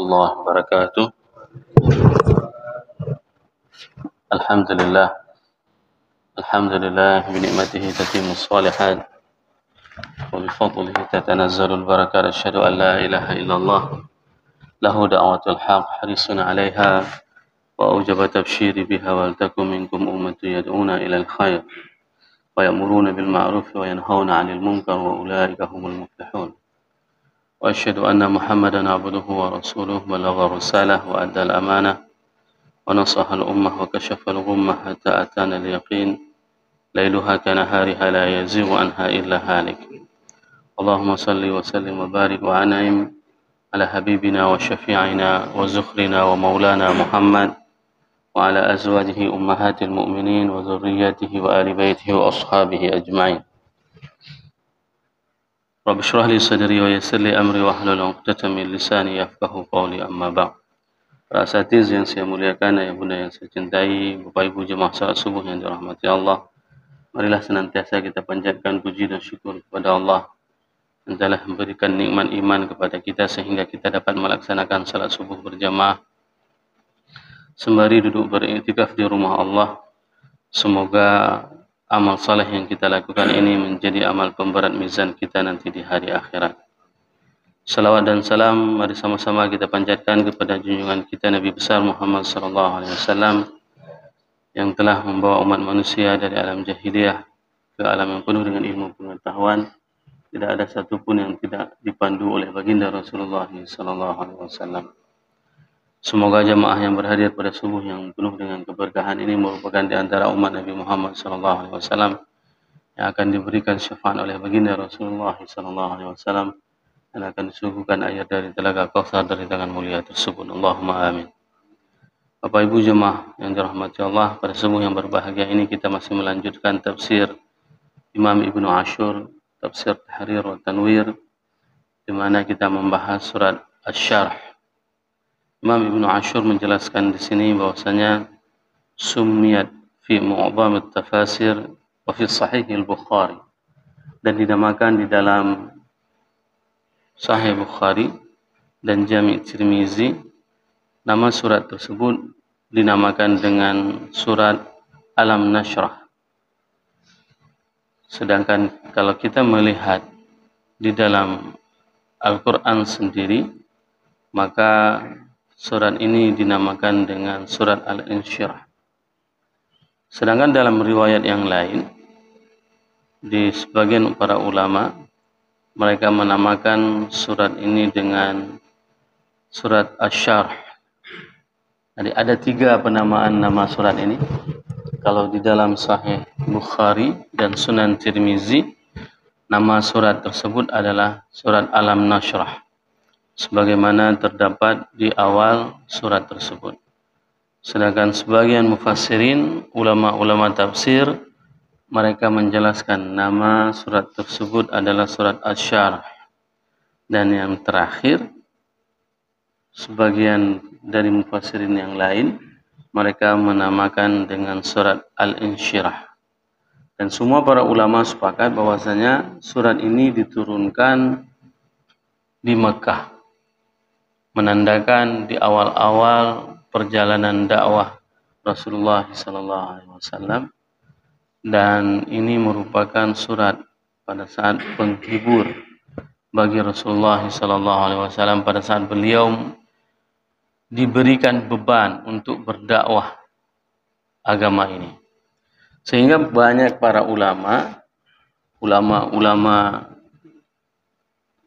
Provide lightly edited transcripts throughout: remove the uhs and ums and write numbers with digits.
الله وبركاته. الحمد لله بنعمته تتم الصالحات وبفضله تتنزل البركات. أشهد أن لا إله إلا الله له دعوة الحق حريص عليها وأوجب تبشير بها ولتكن منكم أمة يدعون إلى الخير ويأمرون بالمعروف وينهون عن المنكر وأولئك هم المفلحون. وأشهد أن محمدا عبده ورسوله بلغ الرسالة وأدى الأمانة ونصح الأمة وكشف الغمة حتى أتانا اليقين ليلها كنهارها لا يزيغ عنها إلا هالك. اللهم صل وسلم وبارك وأنعم على حبيبنا وشفيعنا وزخرنا ومولانا محمد وعلى أزواجه أمهات المؤمنين وذرياته وآل بيته وأصحابه أجمعين. Rabbi shrah li sadri wa yassir li amri wahlul 'uqdatam min lisani yafqahu qawli, amma ba'd. Para asatiz yang saya muliakan, ayah bunda yang saya cintai, Bapak Ibu jemaah salat subuh yang dirahmati Allah, marilah senantiasa kita panjatkan puji dan syukur kepada Allah yang telah memberikan nikmat iman kepada kita sehingga kita dapat melaksanakan salat subuh berjamaah sembari duduk beriktikaf di rumah Allah. Semoga amal saleh yang kita lakukan ini menjadi amal pemberat mizan kita nanti di hari akhirat. Salawat dan salam mari sama-sama kita panjatkan kepada junjungan kita Nabi besar Muhammad sallallahu alaihi wasallam yang telah membawa umat manusia dari alam jahiliyah ke alam yang penuh dengan ilmu pengetahuan. Tidak ada satupun yang tidak dipandu oleh baginda Rasulullah sallallahu alaihi wasallam. Semoga jemaah yang berhadir pada subuh yang penuh dengan keberkahan ini merupakan di antara umat Nabi Muhammad SAW yang akan diberikan syafaat oleh baginda Rasulullah SAW dan akan disuguhkan air dari telaga Kautsar dari tangan mulia tersebut. Allahumma amin. Bapak Ibu jemaah yang dirahmati Allah, pada subuh yang berbahagia ini kita masih melanjutkan tafsir Imam Ibnu Ashur, tafsir Tahrir wa Tanwir, di mana kita membahas surat Asy-Syarh. Imam Ibnu Ashur menjelaskan di sini bahwasanya summiyat fi mu'dham at-tafasir wa fi sahih al-Bukhari, dan dinamakan di dalam Sahih Bukhari dan Jami' Tirmizi. Nama surat tersebut dinamakan dengan surat Alam Nashrah. Sedangkan kalau kita melihat di dalam Al-Quran sendiri, maka surat ini dinamakan dengan surat Al-Insyirah. Sedangkan dalam riwayat yang lain, di sebagian para ulama, mereka menamakan surat ini dengan surat Asy-Syarh. Jadi ada 3 penamaan nama surat ini. Kalau di dalam Sahih Bukhari dan Sunan Tirmizi, nama surat tersebut adalah surat Alam Nashrah, sebagaimana terdapat di awal surat tersebut. Sedangkan sebagian mufassirin, ulama-ulama tafsir, mereka menjelaskan nama surat tersebut adalah surat Asy-Syarh. Dan yang terakhir, sebagian dari mufassirin yang lain, mereka menamakan dengan surat Al-Insyirah. Dan semua para ulama sepakat bahwasanya surat ini diturunkan di Mekah, menandakan di awal-awal perjalanan dakwah Rasulullah SAW, dan ini merupakan surat pada saat penghibur bagi Rasulullah SAW pada saat beliau diberikan beban untuk berdakwah agama ini. Sehingga banyak para ulama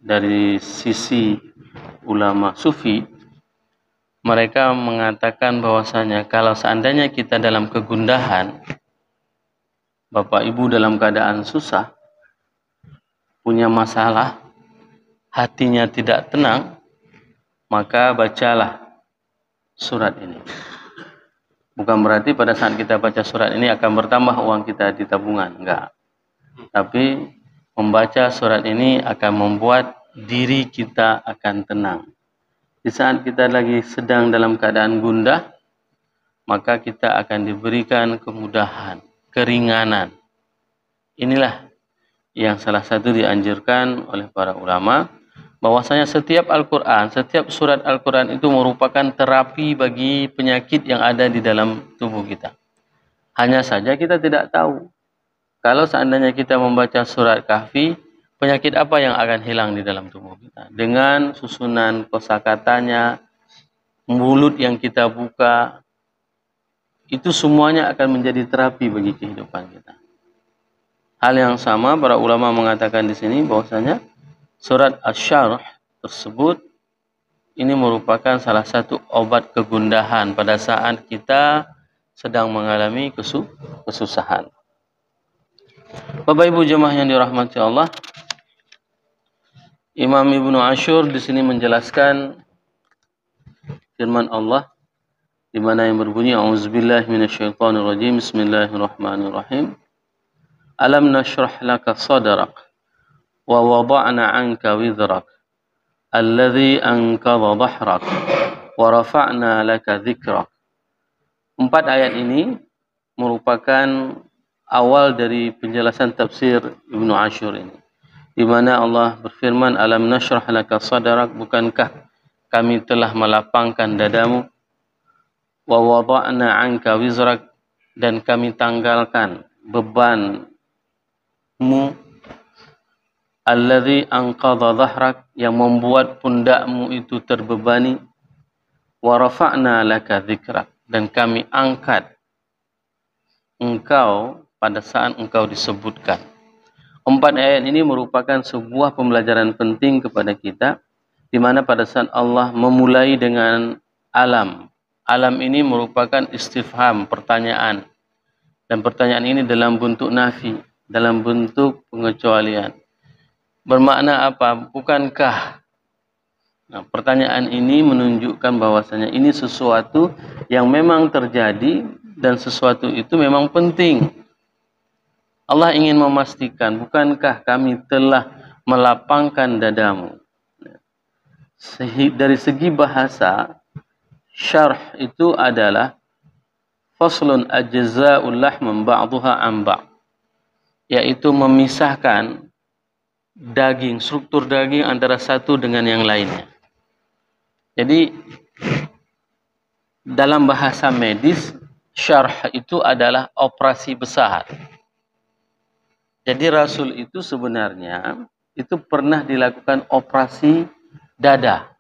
dari sisi ulama sufi, mereka mengatakan bahwasanya kalau seandainya kita dalam kegundahan, Bapak Ibu dalam keadaan susah, punya masalah, hatinya tidak tenang, maka bacalah surat ini. Bukan berarti pada saat kita baca surat ini akan bertambah uang kita di tabungan, enggak. Tapi membaca surat ini akan membuat diri kita akan tenang. Di saat kita lagi sedang dalam keadaan gundah, maka kita akan diberikan kemudahan, keringanan. Inilah yang salah satu dianjurkan oleh para ulama bahwasanya setiap Al-Quran, setiap surat Al-Quran itu merupakan terapi bagi penyakit yang ada di dalam tubuh kita. Hanya saja kita tidak tahu. Kalau seandainya kita membaca surat Kahfi, penyakit apa yang akan hilang di dalam tubuh kita? Dengan susunan kosakatanya, mulut yang kita buka, itu semuanya akan menjadi terapi bagi kehidupan kita. Hal yang sama para ulama mengatakan di sini bahwasanya surat Asy-Syarh tersebut ini merupakan salah satu obat kegundahan pada saat kita sedang mengalami kesusahan. Bapak Ibu jemaah yang dirahmati Allah, Imam Ibnu Asyur di sini menjelaskan firman Allah di mana yang berbunyi A'udzubillahi minasyaitonirrajim, Bismillahirrahmanirrahim. Alam nashrah laka sadrak wa wada'na 'anka wizrak alladhi anqadha dhahrak wa rafa'na laka dzikrak. 4 ayat ini merupakan awal dari penjelasan tafsir Ibnu Asyur ini, di mana Allah berfirman, alam nashrah laka sadrak, bukankah kami telah melapangkan dadamu, wa wada'na 'anka wizrak, dan kami tanggalkan bebanmu, alladzi anqadha dhahrak, yang membuat pundakmu itu terbebani, wa rafa'na laka dzikrak, dan kami angkat engkau pada saat engkau disebutkan. 4 ayat ini merupakan sebuah pembelajaran penting kepada kita, di mana pada saat Allah memulai dengan alam. Alam ini merupakan istifham, pertanyaan. Dan pertanyaan ini dalam bentuk nafi, dalam bentuk pengecualian. Bermakna apa? Bukankah? Nah, pertanyaan ini menunjukkan bahwasanya ini sesuatu yang memang terjadi dan sesuatu itu memang penting. Allah ingin memastikan, bukankah kami telah melapangkan dadamu? Dari segi bahasa, syarh itu adalah faslun ajza'ul lahm ba'dhuha an ba'd, yaitu memisahkan daging, struktur daging antara satu dengan yang lainnya. Jadi dalam bahasa medis, syarh itu adalah operasi besar. Jadi Rasul itu sebenarnya itu pernah dilakukan operasi dada,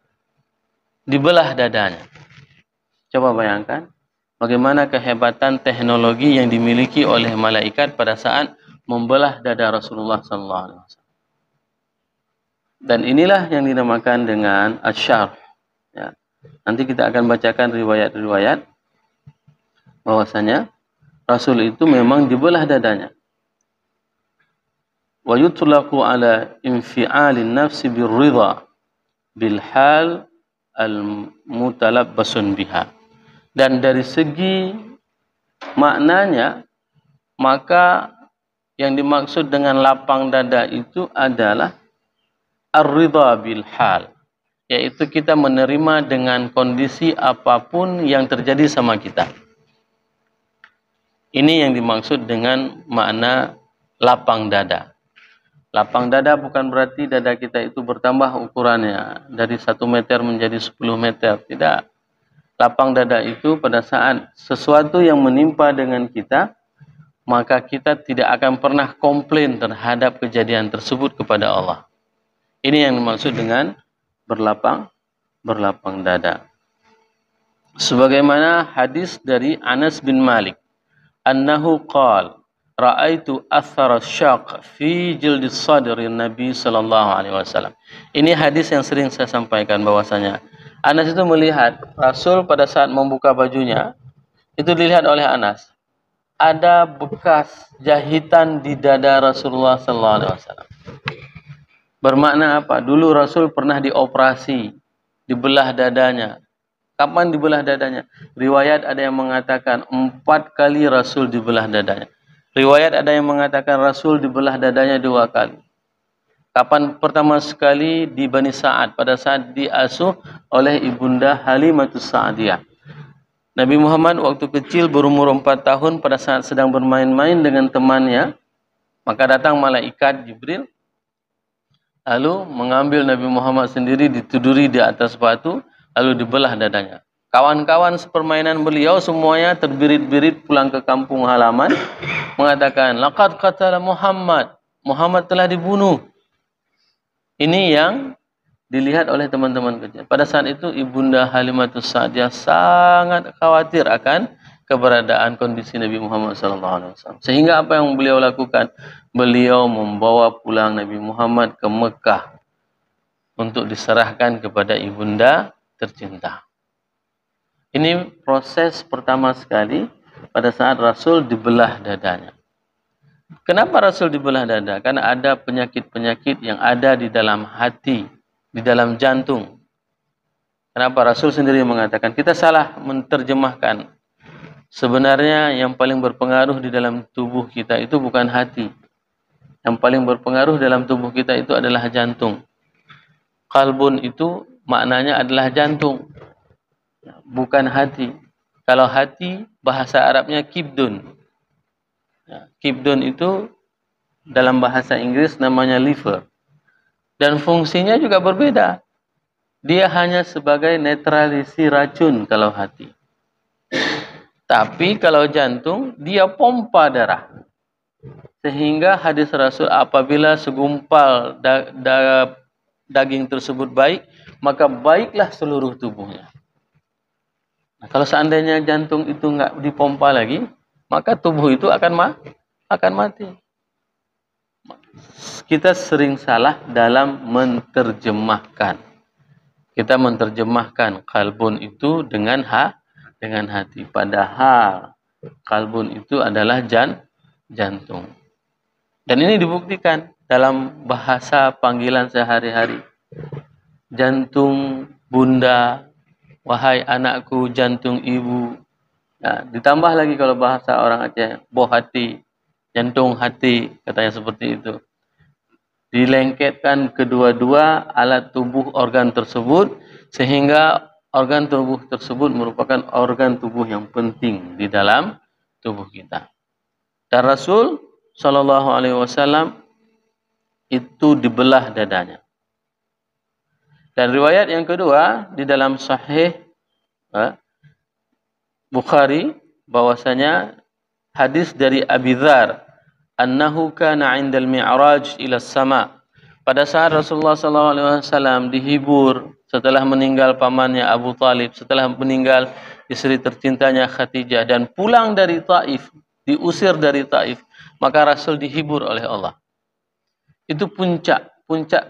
dibelah dadanya. Coba bayangkan bagaimana kehebatan teknologi yang dimiliki oleh malaikat pada saat membelah dada Rasulullah SAW. Dan inilah yang dinamakan dengan asy-syarh. Ya. Nanti kita akan bacakan riwayat-riwayat bahwasanya Rasul itu memang dibelah dadanya. Wa yutlaqu ala infi'alin nafsi birridha bil hal al-mutalabbasun biha. Dan dari segi maknanya, maka yang dimaksud dengan lapang dada itu adalah ar-ridha bil hal, yaitu kita menerima dengan kondisi apapun yang terjadi sama kita. Ini yang dimaksud dengan makna lapang dada. Lapang dada bukan berarti dada kita itu bertambah ukurannya dari 1 meter menjadi 10 meter. Tidak. Lapang dada itu pada saat sesuatu yang menimpa dengan kita, maka kita tidak akan pernah komplain terhadap kejadian tersebut kepada Allah. Ini yang dimaksud dengan berlapang dada. Sebagaimana hadis dari Anas bin Malik, annahu qala ra'aitu athara syaq fi jildis sadri Nabi sallallahu alaihi wasallam. Ini hadis yang sering saya sampaikan bahwasanya Anas itu melihat Rasul pada saat membuka bajunya, itu dilihat oleh Anas ada bekas jahitan di dada Rasulullah sallallahu alaihi wasallam. Bermakna apa? Dulu Rasul pernah dioperasi, dibelah dadanya. Kapan dibelah dadanya? Riwayat ada yang mengatakan 4 kali Rasul dibelah dadanya. Riwayat ada yang mengatakan Rasul dibelah dadanya 2 kali. Kapan? Pertama sekali di Bani Sa'ad pada saat diasuh oleh ibunda Halimatus Sa'diyah. Nabi Muhammad waktu kecil berumur 4 tahun pada saat sedang bermain-main dengan temannya, maka datang malaikat Jibril lalu mengambil Nabi Muhammad sendiri, dituduri di atas batu, lalu dibelah dadanya. Kawan-kawan sepermainan beliau semuanya terbirit-birit pulang ke kampung halaman, mengatakan, laqad qatala Muhammad, Muhammad telah dibunuh. Ini yang dilihat oleh teman-teman kecil. Pada saat itu Ibunda Halimatus Sa'diyah sangat khawatir akan keberadaan kondisi Nabi Muhammad SAW. Sehingga apa yang beliau lakukan? Beliau membawa pulang Nabi Muhammad ke Mekah untuk diserahkan kepada Ibunda tercinta. Ini proses pertama sekali pada saat Rasul dibelah dadanya. Kenapa Rasul dibelah dada? Karena ada penyakit-penyakit yang ada di dalam hati, di dalam jantung. Kenapa Rasul sendiri mengatakan kita salah menterjemahkan. Sebenarnya yang paling berpengaruh di dalam tubuh kita itu bukan hati. Yang paling berpengaruh dalam tubuh kita itu adalah jantung. Qalbun itu maknanya adalah jantung, bukan hati. Kalau hati, bahasa Arabnya kibdun. Kibdun itu dalam bahasa Inggris namanya liver. Dan fungsinya juga berbeda. Dia hanya sebagai netralisi racun kalau hati. Tapi kalau jantung, dia pompa darah. Sehingga hadis Rasul apabila segumpal daging tersebut baik, maka baiklah seluruh tubuhnya. Nah, kalau seandainya jantung itu enggak dipompa lagi, maka tubuh itu akan mati. Kita sering salah dalam menterjemahkan. Kita menterjemahkan qalbun itu dengan hati. Padahal qalbun itu adalah jantung. Dan ini dibuktikan dalam bahasa panggilan sehari-hari. Jantung bunda, wahai anakku jantung ibu. Nah, ditambah lagi kalau bahasa orang Aceh, boh hati, jantung hati, katanya seperti itu. Dilengketkan kedua-dua alat tubuh organ tersebut, sehingga organ tubuh tersebut merupakan organ tubuh yang penting di dalam tubuh kita. Dan Rasul SAW itu dibelah dadanya. Dan riwayat yang kedua di dalam Sahih Bukhari bahwasanya hadis dari Abi Dzar annahu kana 'indal mi'raj ila as-sama. Pada saat Rasulullah SAW dihibur setelah meninggal pamannya Abu Talib, setelah meninggal istri tercintanya Khadijah dan pulang dari Taif, diusir dari Taif, maka Rasul dihibur oleh Allah. Itu puncak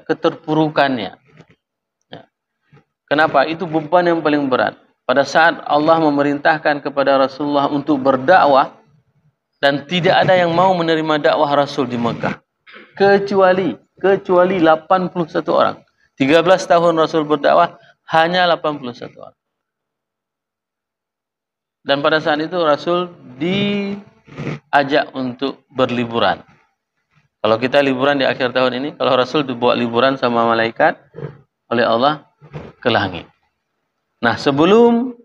keterpurukannya. Kenapa? Itu beban yang paling berat. Pada saat Allah memerintahkan kepada Rasulullah untuk berdakwah dan tidak ada yang mau menerima dakwah Rasul di Mekah. Kecuali 81 orang. 13 tahun Rasul berdakwah, hanya 81 orang. Dan pada saat itu Rasul diajak untuk berliburan. Kalau kita liburan di akhir tahun ini, kalau Rasul dibawa liburan sama malaikat oleh Allah ke langit. Nah, sebelum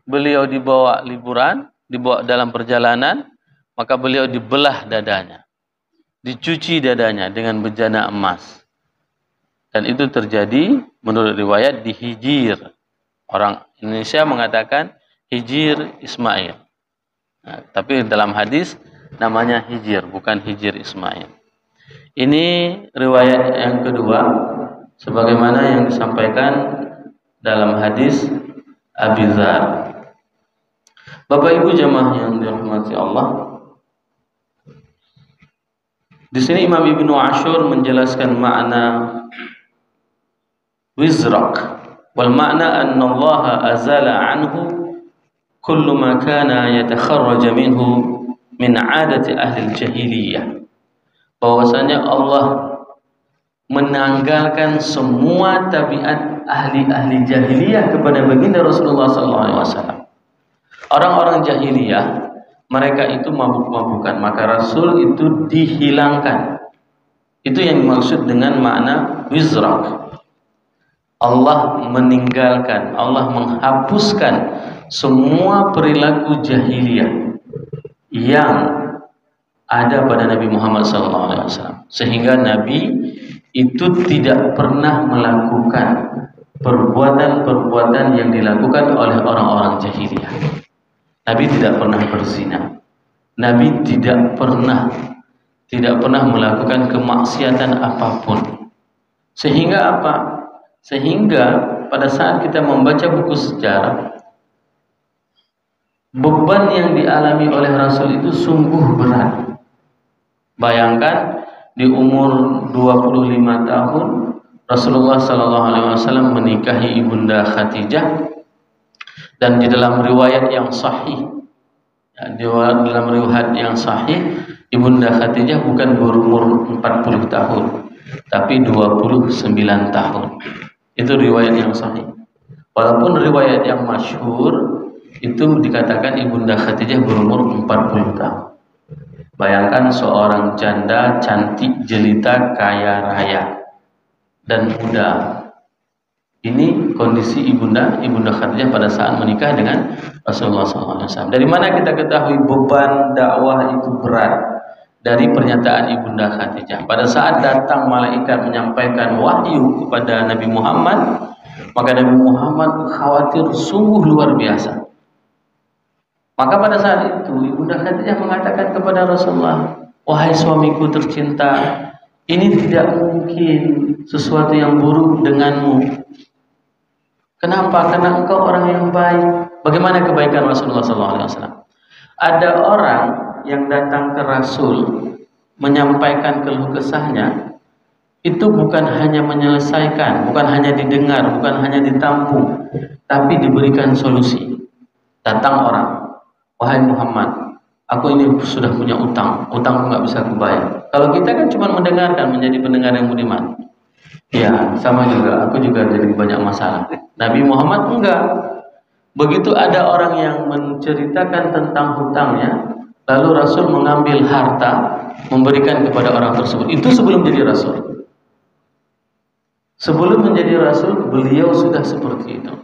beliau dibawa liburan, dibawa dalam perjalanan, maka beliau dibelah dadanya. Dicuci dadanya dengan bejana emas. Dan itu terjadi menurut riwayat di Hijir. Orang Indonesia mengatakan Hijir Ismail. Nah, tapi dalam hadis namanya Hijir, bukan Hijir Ismail. Ini riwayat yang kedua, sebagaimana yang disampaikan dalam hadis Abi Dzar. Bapak Ibu jamaah yang dirahmati Allah, di sini Imam Ibnu Ashur menjelaskan makna wizrak, wal makna anna Allah azala anhu kullu ma kana yatakharraj minhu min 'adati ahli al-jahiliyah. Bahwasanya Allah menanggalkan semua tabiat ahli-ahli jahiliyah kepada baginda Rasulullah SAW. Orang-orang jahiliyah, mereka itu mabuk-mabukan, maka Rasul itu dihilangkan. Itu yang dimaksud dengan makna wizrak. Allah meninggalkan, Allah menghapuskan semua perilaku jahiliyah yang ada pada Nabi Muhammad SAW, sehingga Nabi itu tidak pernah melakukan perbuatan-perbuatan yang dilakukan oleh orang-orang jahiliyah. Nabi tidak pernah berzina. Nabi tidak pernah melakukan kemaksiatan apapun. Sehingga apa? Sehingga pada saat kita membaca buku sejarah, beban yang dialami oleh Rasul itu sungguh berat. Bayangkan di umur 25 tahun Rasulullah SAW menikahi Ibunda Khadijah, dan di dalam riwayat yang sahih, Ibunda Khadijah bukan berumur 40 tahun, tapi 29 tahun. Itu riwayat yang sahih. Walaupun riwayat yang masyhur itu dikatakan Ibunda Khadijah berumur 40 tahun. Bayangkan seorang janda cantik, jelita, kaya raya dan muda. Ini kondisi Ibunda Khadijah pada saat menikah dengan Rasulullah SAW. Dari mana kita ketahui beban dakwah itu berat? Dari pernyataan Ibunda Khadijah. Pada saat datang malaikat menyampaikan wahyu kepada Nabi Muhammad, maka Nabi Muhammad khawatir sungguh luar biasa. Maka pada saat itu Ibunda Khadijah mengatakan kepada Rasulullah, "Wahai suamiku tercinta, ini tidak mungkin sesuatu yang buruk denganmu. Kenapa? Karena engkau orang yang baik." Bagaimana kebaikan Rasulullah SAW? Ada orang yang datang ke Rasul menyampaikan keluh kesahnya, itu bukan hanya menyelesaikan, bukan hanya didengar, bukan hanya ditampung, tapi diberikan solusi. Datang orang, "Wahai Muhammad, aku ini sudah punya utangku nggak bisa kubayar." Kalau kita kan cuma mendengarkan, menjadi pendengar yang budiman. Ya, sama juga, aku juga jadi banyak masalah. Nabi Muhammad enggak. Begitu ada orang yang menceritakan tentang hutangnya, lalu Rasul mengambil harta, memberikan kepada orang tersebut. Itu sebelum jadi Rasul. Sebelum menjadi Rasul, beliau sudah seperti itu.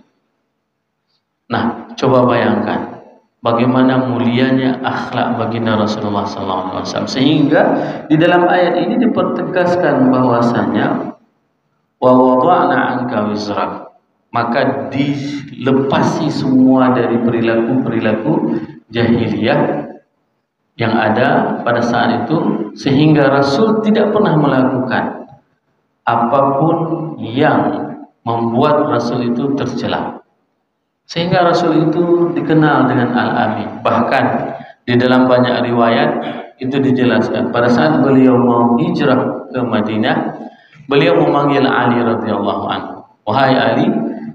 Nah, coba bayangkan bagaimana mulianya akhlak baginda Rasulullah SAW. Sehingga di dalam ayat ini dipertegaskan bahwasanya wa wada'na 'anka wizrak, maka dilepasi semua dari perilaku jahiliyah yang ada pada saat itu, sehingga Rasul tidak pernah melakukan apapun yang membuat Rasul itu tercela. Sehingga Rasul itu dikenal dengan Al-Amin. Bahkan di dalam banyak riwayat itu dijelaskan pada saat beliau mau hijrah ke Madinah, beliau memanggil Ali radhiyallahu anhu. "Wahai Ali,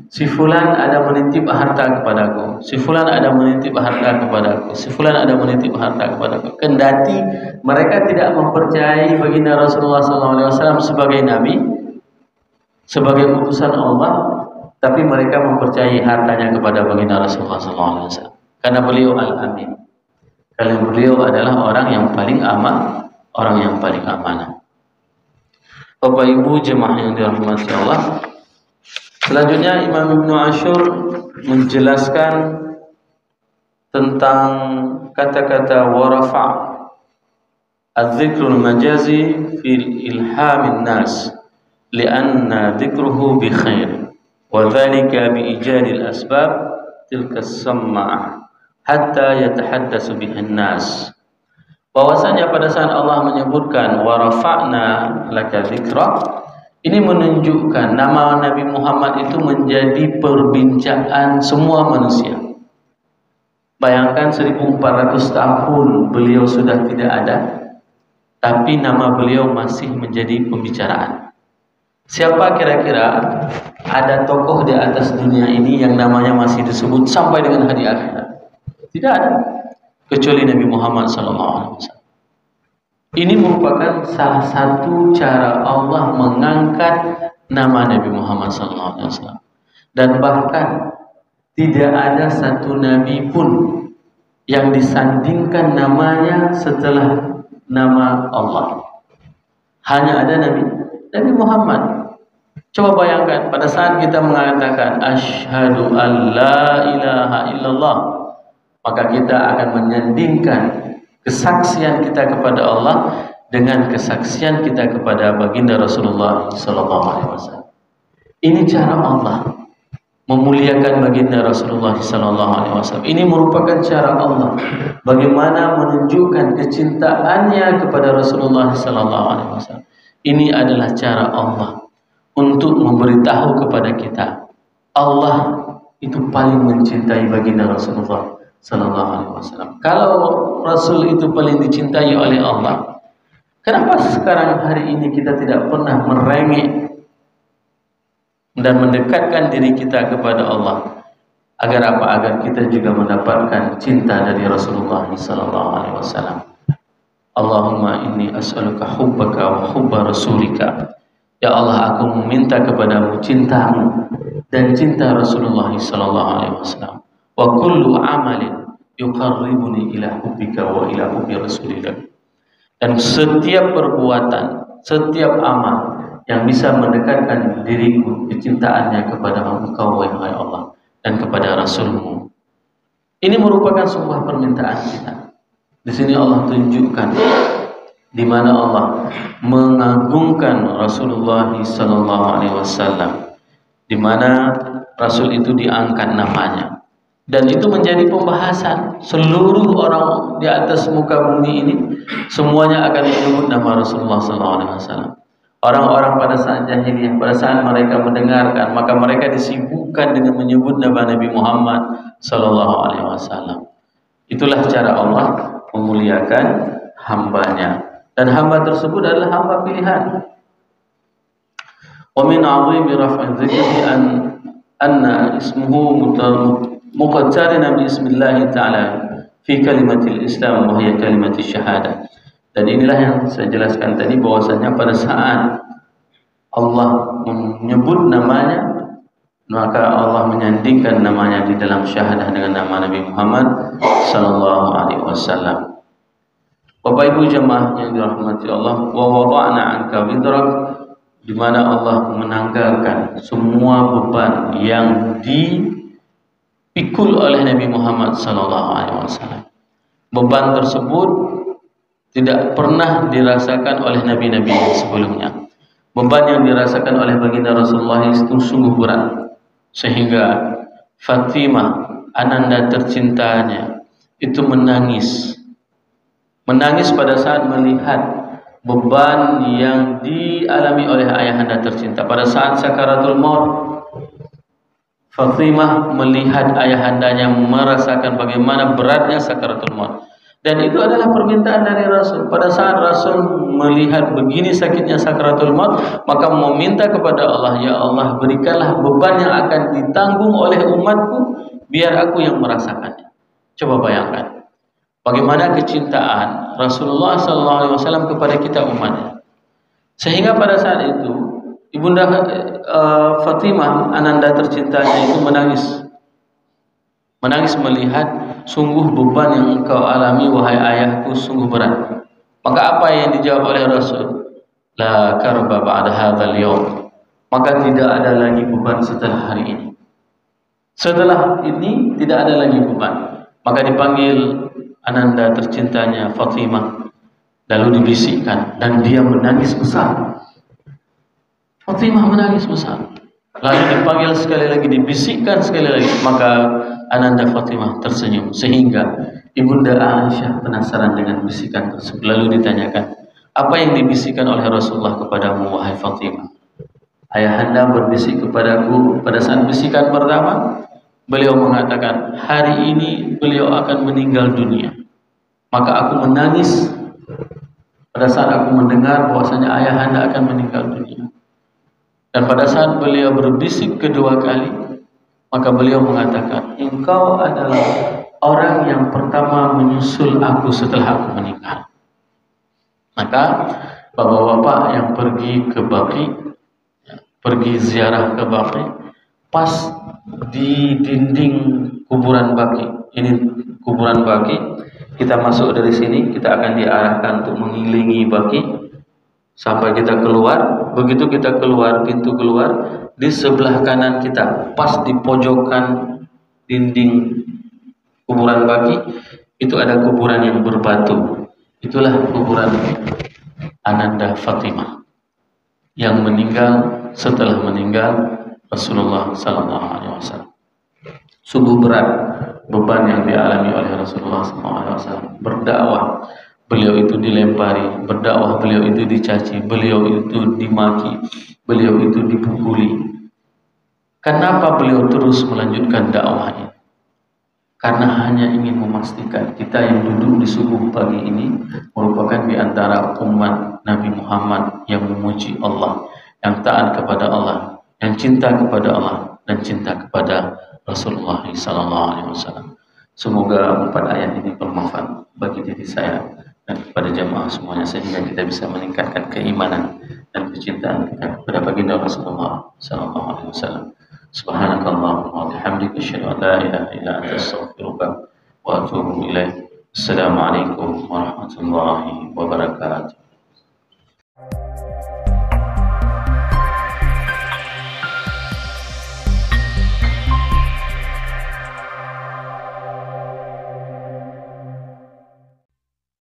si fulan ada menitip harta kepadaku. Si fulan ada menitip harta kepadaku. Si fulan ada menitip harta kepadaku." Kendati mereka tidak mempercayai baginda Rasulullah SAW sebagai nabi, sebagai utusan Allah, tapi mereka mempercayai hartanya kepada baginda Rasulullah SAW. Karena beliau Al-Amin. Karena beliau adalah orang yang paling aman, orang yang paling amanah. Bapak Ibu jemaah yang dirahmati Allah, selanjutnya Imam Ibnu Ashur menjelaskan tentang kata-kata warafa az-zikrul majazi fil ilhamin nas li'anna dzikruhu bi khair wa dzalika bi ijadil asbab tilka as-sam'ah hatta yatahaddatsu bihan nas. Bahwasanya pada saat Allah menyebutkan warafa'na laka dzikra, ini menunjukkan nama Nabi Muhammad itu menjadi perbincangan semua manusia. Bayangkan 1400 tahun beliau sudah tidak ada, tapi nama beliau masih menjadi pembicaraan. Siapa kira-kira ada tokoh di atas dunia ini yang namanya masih disebut sampai dengan hari akhirat? Tidak ada, kecuali Nabi Muhammad SAW. Ini merupakan salah satu cara Allah mengangkat nama Nabi Muhammad SAW. Dan bahkan tidak ada satu nabi pun yang disandingkan namanya setelah nama Allah. Hanya ada Nabi Muhammad. Coba bayangkan pada saat kita mengatakan asyhadu an la ilaha illallah, maka kita akan menyandingkan kesaksian kita kepada Allah dengan kesaksian kita kepada baginda Rasulullah sallallahu alaihi wasallam. Ini cara Allah memuliakan baginda Rasulullah sallallahu alaihi wasallam. Ini merupakan cara Allah bagaimana menunjukkan kecintaannya kepada Rasulullah sallallahu alaihi wasallam. Ini adalah cara Allah untuk memberitahu kepada kita Allah itu paling mencintai baginda Rasulullah sallallahu alaihi wasallam. Kalau Rasul itu paling dicintai oleh Allah, kenapa sekarang hari ini kita tidak pernah merengek dan mendekatkan diri kita kepada Allah? Agar apa? Agar kita juga mendapatkan cinta dari Rasulullah sallallahu alaihi wasallam. Allahumma inni as'aluka hubbaka wa hubba rasulika. Ya Allah, aku meminta kepadamu cintamu dan cinta Rasulullah sallallahu alaihi wasallam. Wa kullu amalin yuqarribuni ila hubbika wa ila hubbi rasulika. Dan setiap perbuatan, setiap amal yang bisa mendekatkan diriku kecintaannya kepada Engkau wahai Allah dan kepada Rasulmu. Ini merupakan sebuah permintaan kita. Di sini Allah tunjukkan di mana Allah mengagungkan Rasulullah sallallahu alaihi wasallam, di mana Rasul itu diangkat namanya, dan itu menjadi pembahasan seluruh orang di atas muka bumi ini semuanya akan menyebut nama Rasulullah sallallahu alaihi wasallam. Orang-orang pada saat jahiliyah, pada saat mereka mendengarkan, maka mereka disibukkan dengan menyebut nama Nabi Muhammad sallallahu alaihi wasallam. Itulah cara Allah memuliakan hambanya, dan hamba tersebut adalah hamba pilihan. Wa min 'azimi raf'i dzikri anna ismuhu muqattaran bi ismillah ta'ala fi kalimatil Islam wa hiya kalimatul syahadah. Dan inilah yang saya jelaskan tadi, bahwasanya pada saat Allah menyebut namanya, maka Allah menyandingkan namanya di dalam syahadah dengan nama Nabi Muhammad sallallahu alaihi wasallam. Bapak Ibu jemaah yang dirahmati Allah, wa wada'na 'anka wizrak, di mana Allah menanggalkan semua beban yang dipikul oleh Nabi Muhammad sallallahu alaihi wasallam. Beban tersebut tidak pernah dirasakan oleh nabi-nabi sebelumnya. Beban yang dirasakan oleh baginda Rasulullah itu sungguh berat, sehingga Fatimah, ananda tercintanya, itu menangis pada saat melihat beban yang dialami oleh ayahanda tercinta. Pada saat sakaratul maut, Fatimah melihat ayahandanya merasakan bagaimana beratnya sakaratul maut. Dan itu adalah permintaan dari Rasul. Pada saat Rasul melihat begini sakitnya sakaratul maut, maka meminta kepada Allah, ya Allah, berikanlah beban yang akan ditanggung oleh umatku, biar aku yang merasakannya. Coba bayangkan bagaimana kecintaan Rasulullah SAW kepada kita umatnya, sehingga pada saat itu ibunda Fatimah, ananda tercintanya, itu menangis melihat sungguh beban yang engkau alami wahai ayahku sungguh berat. Maka apa yang dijawab oleh Rasul? La karba ba'da hadzal yaum. Maka tidak ada lagi beban setelah hari ini. Setelah ini tidak ada lagi beban. Maka dipanggil ananda tercintanya Fatimah, lalu dibisikkan, dan dia menangis besar. Fatimah menangis besar. Lalu dipanggil sekali lagi, dibisikkan sekali lagi, maka ananda Fatimah tersenyum, sehingga ibunda Aisyah penasaran dengan bisikan tersebut. Lalu ditanyakan, apa yang dibisikkan oleh Rasulullah kepadamu wahai Fatimah? Ayahanda berbisik kepadaku pada saat bisikan pertama, beliau mengatakan hari ini beliau akan meninggal dunia. Maka aku menangis pada saat aku mendengar bahwasanya ayahanda akan meninggal dunia. Dan pada saat beliau berbisik kedua kali, maka beliau mengatakan, engkau adalah orang yang pertama menyusul aku setelah aku meninggal. Maka bapak-bapak yang pergi ke Baqi, pergi ziarah ke Baqi, pas di dinding kuburan Baqi, ini kuburan Baqi, kita masuk dari sini, kita akan diarahkan untuk mengelilingi Baqi sampai kita keluar. Begitu kita keluar, pintu keluar, di sebelah kanan kita, pas di pojokan dinding kuburan Baqi, itu ada kuburan yang berbatu. Itulah kuburan Ananda Fatimah yang meninggal setelah meninggal Rasulullah sallallahu alaihi wasallam. Sungguh berat beban yang dialami oleh Rasulullah sallallahu alaihi wasallam. Berdakwah, beliau itu dilempari, berdakwah beliau itu dicaci, beliau itu dimaki, beliau itu dipukuli. Kenapa beliau terus melanjutkan dakwahnya? Karena hanya ingin memastikan kita yang duduk di subuh pagi ini merupakan di antara umat Nabi Muhammad yang memuji Allah, yang taat kepada Allah, yang cinta kepada Allah dan cinta kepada Rasulullah SAW. Semoga 4 ayat ini bermanfaat bagi diri saya dan kepada jemaah semuanya, sehingga kita bisa meningkatkan keimanan dan kecintaan kita kepada baginda Rasulullah SAW. Subhanakallahumma wa bihamdika asyhadu an la ilaha illa anta astaghfiruka wa atubu ilaik. Assalamualaikum warahmatullahi wabarakatuh.